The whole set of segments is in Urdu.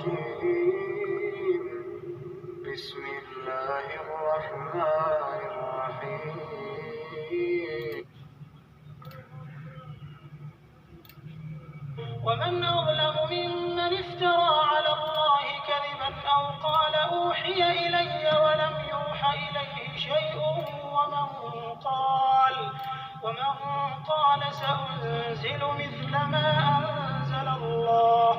الرجيم بسم الله الرحمن الرحيم ومن أظلم ممن افترى على الله كذبا أو قال أوحي إلي ولم يوح إليه شيء ومن قال سأنزل مثل ما أنزل الله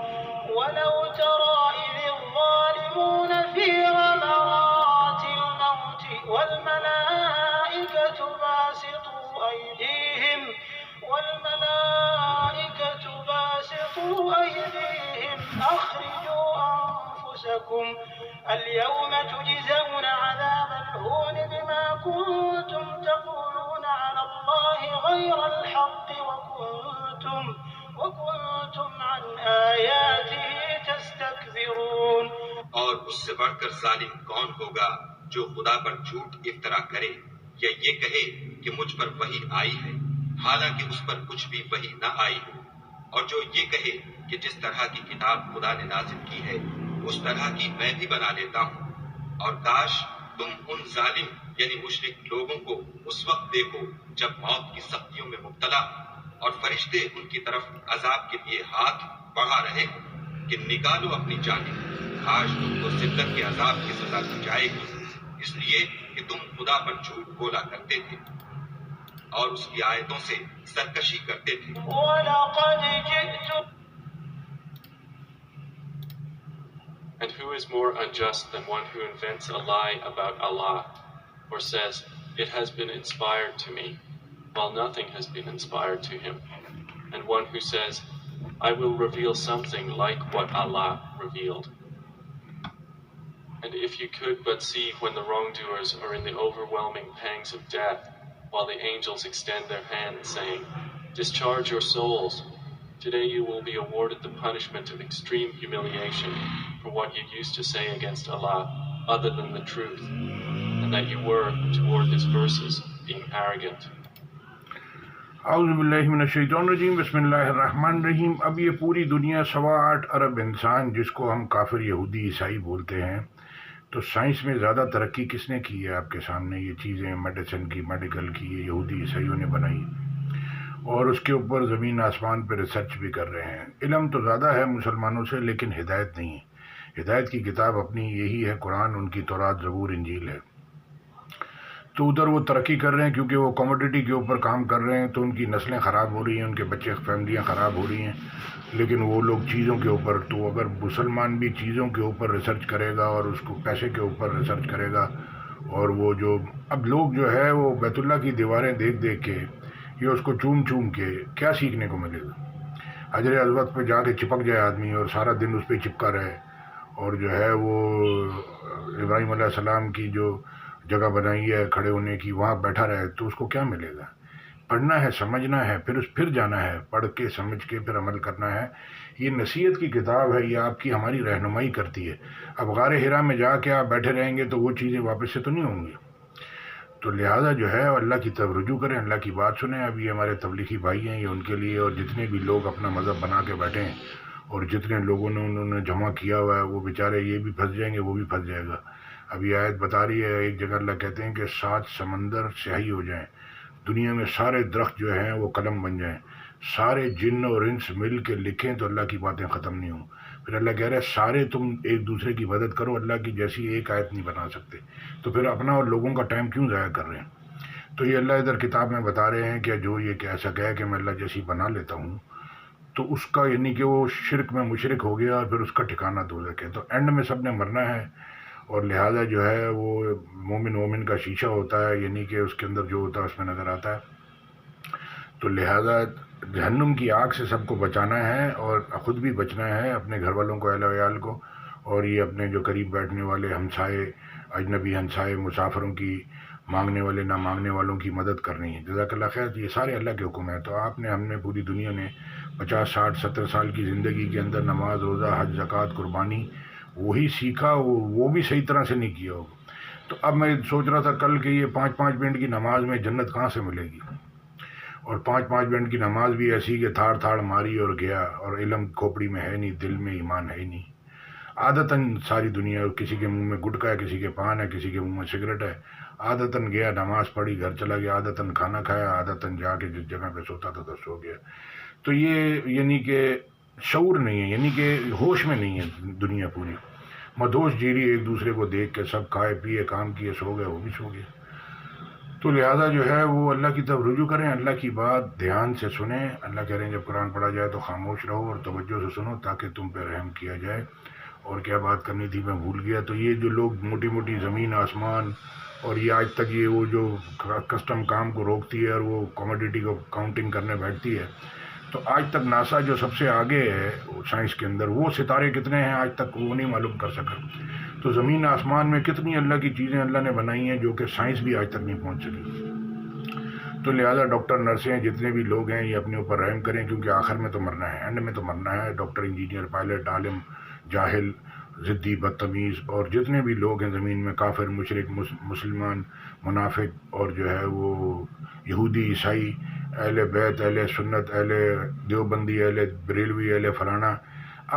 ولو ترى إذ الظالمون في غمرات الموت والملائكة باسطوا أيديهم أخرجوا أنفسكم اليوم تجزون عذاب الهون بما كنتم تقولون على الله غير الحق وكنتم عن آياته تستكبرون. اور اس سے بڑھ کر ظالم کون ہوگا جو خدا پر جھوٹ افطرا کرے یا یہ کہے کہ مجھ پر وحی آئی ہے حالانکہ اس پر کچھ بھی وحی نہ آئی ہو، اور جو یہ کہے کہ جس طرح کی کتاب خدا نے نازل کی ہے اس طرح کی میں بھی بنا لیتا ہوں. اور کاش تم ان ظالم یعنی مشرک لوگوں کو اس وقت دیکھو جب موت کی سختیوں میں مبتلا اور فرشتے ان کی طرف عذاب کے لیے ہاتھ بڑھا رہے کہ نکالو اپنی جانیں. کاش تم کو ذلت کے عذاب کی سزا دی جائے گی اس لیے کہ تم خدا پر جھوٹ بولا کرتے تھے اور اس کی آیتوں سے سرکشی کرتے تھے. وَلَقَدْ جِئْتُمْ And who is more unjust than one who invents a lie about Allah, or says, "It has been inspired to me," while nothing has been inspired to him, and one who says, "I will reveal something like what Allah revealed." And if you could but see when the wrongdoers are in the overwhelming pangs of death, while the angels extend their hands, saying, "Discharge your souls. Today you will be awarded the punishment of extreme humiliation for what you used to say against Allah other than the truth, and that you were, toward His verses, being arrogant." اعوذ باللہ من الشیطان الرجیم بسم اللہ الرحمن الرحیم. اب یہ پوری دنیا 8.25 ارب انسان جس کو ہم کافر یہودی عیسائی بولتے ہیں، تو سائنس میں زیادہ ترقی کس نے کی ہے؟ آپ کے سامنے یہ چیزیں میڈیسن کی، میڈیکل کی، یہ یہودی عیسائیوں نے بنائی، اور اس کے اوپر زمین آسمان پہ ریسرچ بھی کر رہے ہیں. علم تو زیادہ ہے مسلمانوں سے لیکن ہدایت نہیں ہے. ہدایت کی کتاب اپنی یہی ہے قرآن، ان کی تورات زبور انجیل ہے. تو ادھر وہ ترقی کر رہے ہیں کیونکہ وہ کموڈٹی کے اوپر کام کر رہے ہیں، تو ان کی نسلیں خراب ہو رہی ہیں، ان کے بچے فیملیاں خراب ہو رہی ہیں. لیکن وہ لوگ چیزوں کے اوپر، تو اگر مسلمان بھی چیزوں کے اوپر ریسرچ کرے گا اور اس کو پیسے کے اوپر ریسرچ کرے گا، اور وہ جو اب لوگ جو ہے وہ بیت اللہ کی دیواریں دیکھ دیکھ کے یا اس کو چوم چوم کے کیا سیکھنے کو ملے گا؟ حجر اسود پہ جا کے چپک جائے آدمی اور سارا دن اس پہ چپکا رہے، اور جو ہے وہ ابراہیم علیہ السلام کی جو جگہ بنائی ہے کھڑے ہونے کی وہاں بیٹھا رہے، تو اس کو کیا ملے گا؟ پڑھنا ہے، سمجھنا ہے، پھر جانا ہے، پڑھ کے سمجھ کے پھر عمل کرنا ہے. یہ نصیحت کی کتاب ہے، یہ آپ کی ہماری رہنمائی کرتی ہے. اب غار حرا میں جا کے آپ بیٹھے رہیں گے تو وہ چیزیں واپس سے تو نہیں ہوں گی. تو لہٰذا جو ہے اللہ کی طرف رجوع کریں، اللہ کی بات سنیں. اب یہ ہمارے تبلیغی بھائی ہیں، یہ ان کے لیے، اور جتنے بھی لوگ اپنا مذہب بنا کے بیٹھے ہیں اور جتنے لوگوں نے انہوں نے جمع کیا ہوا ہے، وہ بیچارے یہ بھی پھنس جائیں گے، وہ بھی پھنس جائے گا. اب یہ آیت بتا رہی ہے، ایک جگہ اللہ کہتے ہیں کہ 7 سمندر سیاہی ہو جائیں، دنیا میں سارے درخت جو ہیں وہ قلم بن جائیں، سارے جن اور انس مل کے لکھیں تو اللہ کی باتیں ختم نہیں ہوں. پھر اللہ کہہ رہا ہے سارے تم ایک دوسرے کی مدد کرو، اللہ کی جیسی ایک آیت نہیں بنا سکتے، تو پھر اپنا اور لوگوں کا ٹائم کیوں ضائع کر رہے ہیں؟ تو یہ اللہ ادھر کتاب میں بتا رہے ہیں کہ جو یہ کہ ایسا کہے کہ میں اللہ جیسی بنا لیتا ہوں، تو اس کا یعنی کہ وہ شرک میں مشرک ہو گیا، اور پھر اس کا ٹھکانہ دوزخ ہے. تو اینڈ میں سب نے مرنا ہے، اور لہٰذا جو ہے وہ مومن کا شیشہ ہوتا ہے، یعنی کہ اس کے اندر جو ہوتا ہے اس میں نظر آتا ہے. تو لہٰذا جہنم کی آگ سے سب کو بچانا ہے اور خود بھی بچنا ہے، اپنے گھر والوں کو، اہل و عیال کو، اور یہ اپنے جو قریب بیٹھنے والے ہمسائے، اجنبی ہمسائے، مسافروں کی، مانگنے والے نہ مانگنے والوں کی مدد کرنی ہے. جزاک اللہ خیر. یہ سارے اللہ کے حکم ہیں. تو ہم نے پوری دنیا نے 50 60 70 سال کی زندگی کے اندر نماز، روزہ، حج، زکوٰۃ، قربانی وہی سیکھا، وہ بھی صحیح طرح سے نہیں کیا ہوگا. تو اب میں سوچ رہا تھا کل کہ یہ 5 منٹ کی نماز میں جنت کہاں سے ملے گی؟ اور 5 منٹ کی نماز بھی ایسی کہ تھاڑ تھاڑ ماری اور گیا، اور علم کھوپڑی میں ہے نہیں، دل میں ایمان ہے ہی نہیں. عادتاً ساری دنیا، کسی کے منہ میں گٹکا ہے، کسی کے پان ہے، کسی کے منہ میں سگریٹ ہے، عادتاً گیا نماز پڑھی گھر چلا گیا، عادتاً کھانا کھایا، عادتاً جا کے جس جگہ پہ سوتا تھا تو سو گیا. تو یہ یعنی کہ شعور نہیں ہے، یعنی کہ ہوش میں نہیں ہے دنیا پوری. مدہوش جیری ایک دوسرے کو دیکھ کے سب کھائے پیے کام کیے سو گئے، وہ بھی سو گیا. تو لہٰذا جو ہے وہ اللہ کی طرف رجوع کریں، اللہ کی بات دھیان سے سنیں. اللہ کہہ رہے ہیں جب قرآن پڑھا جائے تو خاموش رہو اور توجہ سے سنو تاکہ تم پہ رحم کیا جائے. اور کیا بات کرنی تھی میں بھول گیا. تو یہ جو لوگ موٹی موٹی زمین آسمان اور یہ آج تک یہ وہ جو کسٹم کام کو روکتی ہے اور وہ کموڈیٹی کو کاؤنٹنگ کرنے بیٹھتی ہے، تو آج تک ناسا جو سب سے آگے ہے سائنس کے اندر، وہ ستارے کتنے ہیں آج تک وہ نہیں معلوم کر سکا. تو زمین آسمان میں کتنی اللہ کی چیزیں اللہ نے بنائی ہیں جو کہ سائنس بھی آج تک نہیں پہنچ سکی. تو لہٰذا ڈاکٹر نرسیں جتنے بھی لوگ ہیں یہ اپنے اوپر رحم کریں، کیونکہ آخر میں تو مرنا ہے، اینڈ میں تو مرنا ہے. ڈاکٹر، انجینئر، پائلٹ، عالم، جاہل، ضدی، بدتمیز اور جتنے بھی لوگ ہیں زمین میں، کافر، مشرک، مسلمان، منافق اور جو ہے وہ یہودی، عیسائی، اہل بیت، اہل سنت، اہل دیوبندی، اہل بریلوی، اہل فلانا،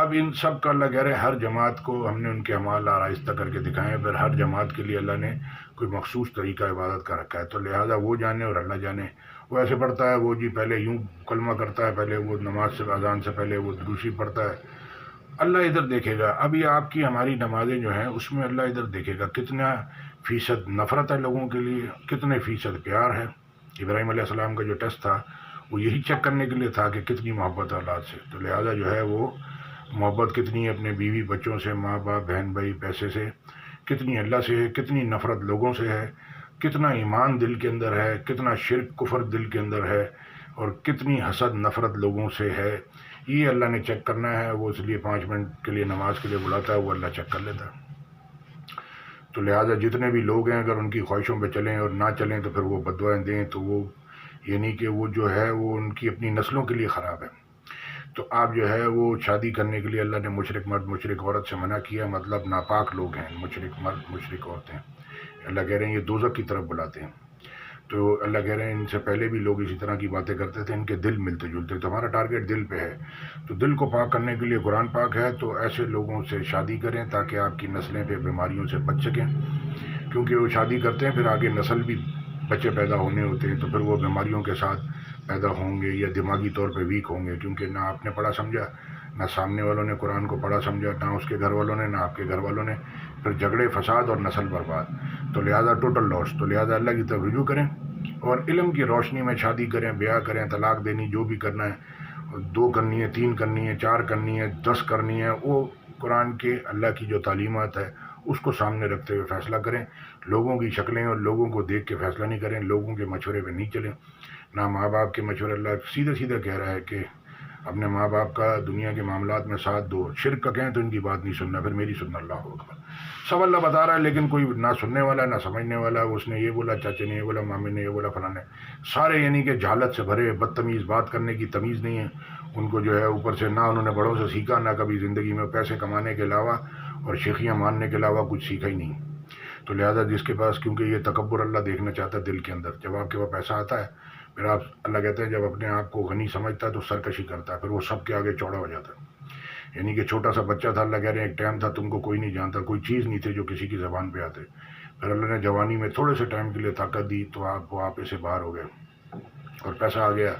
اب ان سب کا اللہ کہہ رہے ہیں ہر جماعت کو ہم نے ان کے اعمال آراستہ کر کے دکھائے. پھر ہر جماعت کے لیے اللہ نے کوئی مخصوص طریقہ عبادت کا رکھا ہے. تو لہٰذا وہ جانے اور اللہ جانے. وہ ایسے پڑھتا ہے، وہ جی پہلے یوں کلمہ کرتا ہے، پہلے وہ نماز سے اذان سے پہلے وہ دروشی پڑھتا ہے. اللہ ادھر دیکھے گا. ابھی آپ کی ہماری نمازیں جو ہیں اس میں اللہ ادھر دیکھے گا کتنا فیصد نفرت ہے لوگوں کے لیے، کتنے فیصد پیار ہے. ابراہیم علیہ السلام کا جو ٹیسٹ تھا وہ یہی چیک کرنے کے لیے تھا کہ کتنی محبت ہے اولاد سے. تو لہٰذا جو ہے وہ محبت کتنی ہے اپنے بیوی بچوں سے، ماں باپ، بہن بھائی، پیسے سے، کتنی اللہ سے ہے، کتنی نفرت لوگوں سے ہے، کتنا ایمان دل کے اندر ہے، کتنا شرک کفر دل کے اندر ہے، اور کتنی حسد نفرت لوگوں سے ہے. یہ اللہ نے چیک کرنا ہے. وہ اس لیے 5 منٹ کے لیے نماز کے لیے بلاتا ہے، وہ اللہ چیک کر لیتا ہے. تو لہٰذا جتنے بھی لوگ ہیں اگر ان کی خواہشوں پہ چلیں اور نہ چلیں تو پھر وہ بددعائیں دیں تو وہ یعنی کہ وہ جو ہے وہ ان کی اپنی نسلوں کے لیے خراب ہے. تو آپ جو ہے وہ شادی کرنے کے لیے اللہ نے مشرک مرد مشرک عورت سے منع کیا، مطلب ناپاک لوگ ہیں مشرک مرد مشرک عورتیں. اللہ کہہ رہے ہیں یہ دوزخ کی طرف بلاتے ہیں. تو اللہ کہہ رہے ہیں ان سے پہلے بھی لوگ اسی طرح کی باتیں کرتے تھے، ان کے دل ملتے جلتے. تو ہمارا ٹارگیٹ دل پہ ہے. تو دل کو پاک کرنے کے لیے قرآن پاک ہے. تو ایسے لوگوں سے شادی کریں تاکہ آپ کی نسلیں پہ بیماریوں سے بچ سکیں، کیونکہ وہ شادی کرتے ہیں پھر آگے نسل بھی بچے پیدا ہونے ہوتے ہیں تو پھر وہ بیماریوں کے ساتھ پیدا ہوں گے یا دماغی طور پہ ویک ہوں گے، کیونکہ نہ آپ نے پڑھا سمجھا، نہ سامنے والوں نے قرآن کو پڑھا سمجھا، نہ اس کے گھر والوں نے، نہ آپ کے گھر والوں نے. پھر جھگڑے فساد اور نسل برباد. تو لہٰذا ٹوٹل لاس. تو لہٰذا اللہ کی طرف رجوع کریں اور علم کی روشنی میں شادی کریں، بیاہ کریں، طلاق دینی جو بھی کرنا ہے، 2 کرنی ہے، 3 کرنی ہے، 4 کرنی ہے، 10 کرنی ہے، وہ قرآن کے اللہ کی جو تعلیمات ہے اس کو سامنے رکھتے ہوئے فیصلہ کریں. لوگوں کی شکلیں اور لوگوں کو دیکھ کے فیصلہ نہیں کریں، لوگوں کے مشورے پہ نہیں چلیں، نہ ماں باپ کے مشورے. اللہ سیدھا سیدھا کہہ رہا ہے کہ اپنے ماں باپ کا دنیا کے معاملات میں ساتھ دو. شرک کا کہیں تو ان کی بات نہیں سننا، پھر میری سننا. اللہ اکبر. سب اللہ بتا رہا ہے لیکن کوئی نہ سننے والا نہ سمجھنے والا. اس نے یہ بولا، چاچے نے یہ بولا، مامی نے یہ بولا، فلاں نے. سارے یعنی کہ جہالت سے بھرے، بدتمیز، بات کرنے کی تمیز نہیں ہے ان کو. جو ہے اوپر سے نہ انہوں نے بڑوں سے سیکھا، نہ کبھی زندگی میں پیسے کمانے کے علاوہ اور شیخیاں ماننے کے علاوہ کچھ سیکھا ہی نہیں. تو لہٰذا جس کے پاس، کیونکہ یہ تکبر اللہ دیکھنا چاہتا ہے دل کے اندر. جب آپ کے پاس پیسہ آتا ہے پھر آپ، اللہ کہتے ہیں جب اپنے آپ کو غنی سمجھتا ہے تو سرکشی کرتا ہے، پھر وہ سب کے آگے چوڑا ہو جاتا ہے. یعنی کہ چھوٹا سا بچہ تھا، اللہ کہہ رہے ہیں ایک ٹائم تھا تم کو کوئی نہیں جانتا، کوئی چیز نہیں تھی جو کسی کی زبان پہ آتے. پھر اللہ نے جوانی میں تھوڑے سے ٹائم کے لیے طاقت دی تو آپ وہاں سے باہر ہو گئے اور پیسہ آ گیا.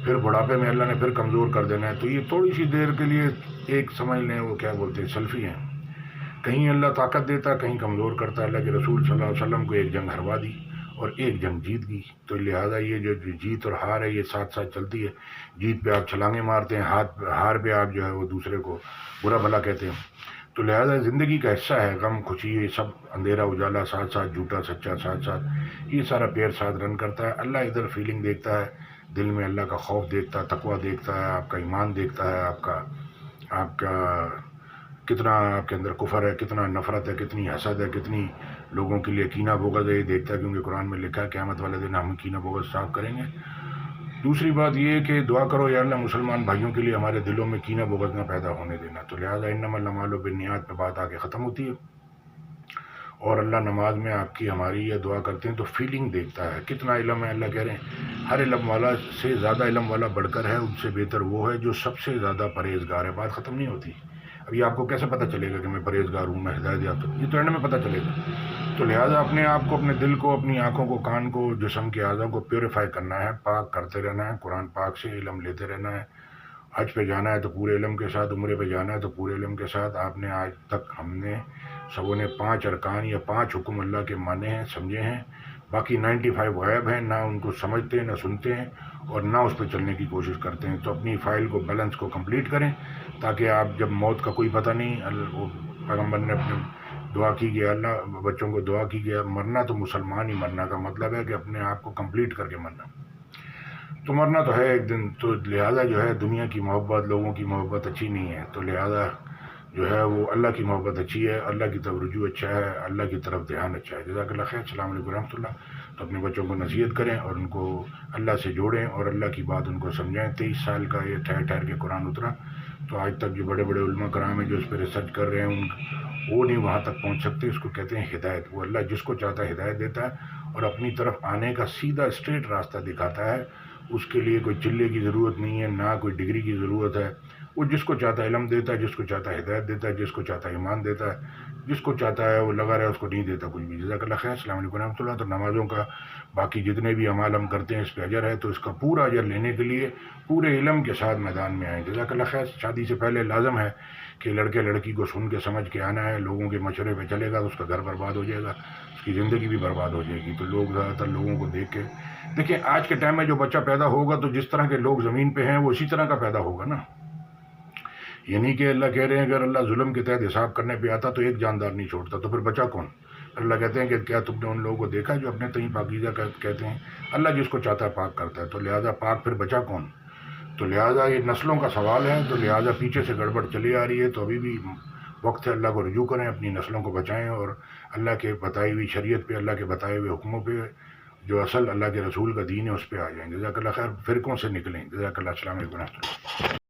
پھر بڑھاپے میں اللہ نے پھر کمزور کر دینا ہے. تو یہ تھوڑی سی دیر کے لیے ایک سمجھ لیں وہ کیا بولتے ہیں سیلفی ہیں. کہیں اللہ طاقت دیتا ہے، کہیں کمزور کرتا ہے. اللہ کے رسول صلی اللہ علیہ وسلم کو ایک جنگ ہروا دی اور ایک جنگ جیت گئی. تو لہٰذا یہ جو جیت اور ہار ہے یہ ساتھ ساتھ چلتی ہے. جیت پہ آپ چھلانگیں مارتے ہیں، ہار پہ آپ جو ہے وہ دوسرے کو برا بھلا کہتے ہیں. تو لہٰذا زندگی کا حصہ ہے، غم خوشی یہ سب، اندھیرا اجالا ساتھ ساتھ، جھوٹا سچا ساتھ ساتھ، یہ سارا پیر ساتھ رن کرتا ہے. اللہ ادھر فیلنگ دیکھتا ہے، دل میں اللہ کا خوف دیکھتا ہے، تقویٰ دیکھتا ہے، آپ کا ایمان دیکھتا ہے، آپ کا کتنا آپ کے اندر کفر ہے، کتنا نفرت ہے، کتنی حسد ہے، کتنی لوگوں کے لیے کینہ بغض ہے. یہ دیکھتا ہے کیونکہ قرآن میں لکھا ہے قیامت والے دن ہم کینہ بغض صاف کریں گے. دوسری بات یہ کہ دعا کرو یا اللہ مسلمان بھائیوں کے لیے ہمارے دلوں میں کینہ بغض نہ پیدا ہونے دینا. تو لہٰذا انما الاعمال بالنیات پہ بات آگے ختم ہوتی ہے. اور اللہ نماز میں آپ کی ہماری یہ دعا کرتے ہیں تو فیلنگ دیکھتا ہے. کتنا علم ہے، اللہ کہہ رہے ہیں ہر علم والا سے زیادہ علم والا بڑھ کر ہے، ان سے بہتر وہ ہے جو سب سے زیادہ پرہیزگار ہے. بات ختم نہیں ہوتی. ابھی آپ کو کیسے پتہ چلے گا کہ میں پرہیزگار ہوں، میں ہدایت یافتہ ہوں؟ یہ تو اینڈ میں پتہ چلے گا۔ تو لہٰذا اپنے آپ کو، اپنے دل کو، اپنی آنکھوں کو، کان کو، جسم کے اعضاء کو پیوریفائی کرنا ہے، پاک کرتے رہنا ہے، قرآن پاک سے علم لیتے رہنا ہے۔ حج پہ جانا ہے تو پورے علم کے ساتھ، عمرے پہ جانا ہے تو پورے علم کے ساتھ۔ آپ نے آج تک، ہم نے سبوں نے 5 ارکان یا 5 حکم اللہ کے مانے ہیں، سمجھے ہیں، باقی 95 غائب ہیں، نہ ان کو سمجھتے ہیں، نہ سنتے ہیں، اور نہ اس پہ چلنے کی کوشش کرتے ہیں۔ تو اپنی فائل کو، بیلنس کو کمپلیٹ کریں، تاکہ آپ جب موت کا کوئی پتہ نہیں، وہ پیغمبر نے اپنے دعا کی گیا، اللہ بچوں کو دعا کی گیا، مرنا تو مسلمان ہی مرنا کا مطلب ہے کہ اپنے آپ کو کمپلیٹ کر کے مرنا۔ تو مرنا تو ہے ایک دن، تو لہٰذا جو ہے دنیا کی محبت، لوگوں کی محبت اچھی نہیں ہے، تو لہٰذا جو ہے وہ اللہ کی محبت اچھی ہے، اللہ کی طرف رجوع اچھا ہے، اللہ کی طرف دھیان اچھا ہے۔ جزاک اللہ خیر۔ السلام علیکم ورحمۃ اللہ۔ تو اپنے بچوں کو نصیحت کریں اور ان کو اللہ سے جوڑیں اور اللہ کی بات ان کو سمجھائیں۔ 23 سال کا یہ ٹھہر ٹھہر کے قرآن اترا، تو آج تک جو بڑے بڑے علماء کرام ہیں جو اس پہ ریسرچ کر رہے ہیں، وہ نہیں وہاں تک پہنچ سکتے۔ اس کو کہتے ہیں ہدایت۔ وہ اللہ جس کو چاہتا ہے ہدایت دیتا ہے اور اپنی طرف آنے کا سیدھا اسٹریٹ راستہ دکھاتا ہے۔ اس کے لیے کوئی چلے کی ضرورت نہیں ہے، نہ کوئی ڈگری کی ضرورت ہے۔ وہ جس کو چاہتا ہے علم دیتا ہے، جس کو چاہتا ہے ہدایت دیتا ہے، جس کو چاہتا ہے ایمان دیتا ہے، جس کو چاہتا ہے وہ لگا رہے، اس کو نہیں دیتا کچھ بھی۔ جزاک اللہ خیر۔ السلام علیکم ورحمۃ اللہ۔ تو نمازوں کا باقی جتنے بھی اعمال ہم کرتے ہیں اس پہ اجر ہے، تو اس کا پورا اجر لینے کے لیے پورے علم کے ساتھ میدان میں آئیں۔ جزاک اللہ خیر۔ شادی سے پہلے لازم ہے کہ لڑکے لڑکی کو سن کے سمجھ کے آنا ہے۔ لوگوں کے مشورے پہ چلے گا تو اس کا گھر برباد ہو جائے گا، اس کی زندگی بھی برباد ہو جائے گی۔ تو لوگ زیادہ تر لوگوں کو دیکھ کے دیکھیں، آج کے ٹائم میں جو بچہ پیدا ہوگا تو جس طرح کے لوگ زمین پہ ہیں وہ اسی طرح کا پیدا ہوگا نا۔ یہ نہیں کہ اللہ کہہ رہے ہیں اگر اللہ ظلم کے تحت حساب کرنے پہ آتا تو ایک جاندار نہیں چھوڑتا، تو پھر بچا کون؟ اللہ کہتے ہیں کہ کیا تم نے ان لوگوں کو دیکھا جو اپنے تئیں پاکیزہ کہتے ہیں؟ اللہ جس کو چاہتا ہے پاک کرتا ہے، تو لہٰذا پاک پھر بچا کون؟ تو لہٰذا یہ نسلوں کا سوال ہے، تو لہٰذا پیچھے سے گڑبڑ چلی آ رہی ہے، تو ابھی بھی وقت ہے اللہ کو رجوع کریں، اپنی نسلوں کو بچائیں اور اللہ کے بتائی ہوئی شریعت پہ، اللہ کے بتائے ہوئے حکموں پہ، جو اصل اللہ کے رسول کا دین ہے اس پہ آ جائیں۔ جزاک اللہ خیر۔ فرقوں سے نکلیں۔ جزاک اللہ۔ السلام علیکم ورحمۃ اللہ۔